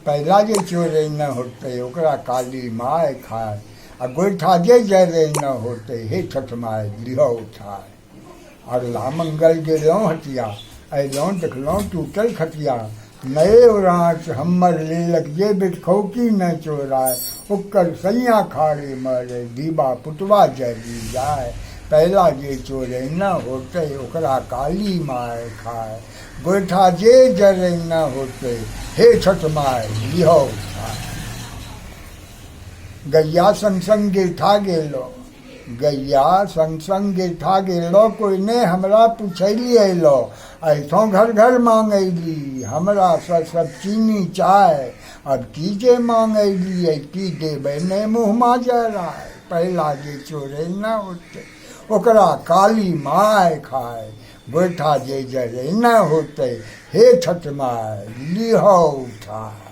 पहला जे चोरे न होते ओकरा काली माय खाए आ गोइठा जे जरे न होते हे छठ माय लिहो उठाए। अगला मंगल गेलहुँ हटिया अयलहुँ देखलहुँ टूटल खटिया नए राँच हमर लेलक जे बिटखौकी न चोराय ओकर सैया खाड़े मरे दीबा पुतवा जरी जाए। पहला जे चोरे न होते ओकरा काली माय खाए गोइठा जे जरे न होते हे छठ माय लिहो उठाए। गैया संग संग गिरठा गेलो गैया संग संग गिरठा गेलो कोई ने हमरा पूछैली अयलो ऐठों घर घर मांगैली हमरा सब चीनी चाय अब की जे मांगैली की देबै ने मुँहमा जराय। पहला जे चोरे न होते ओकरा काली माय खाए गोइठा जे जरे न होते हे छठ माय लिहो उठाए।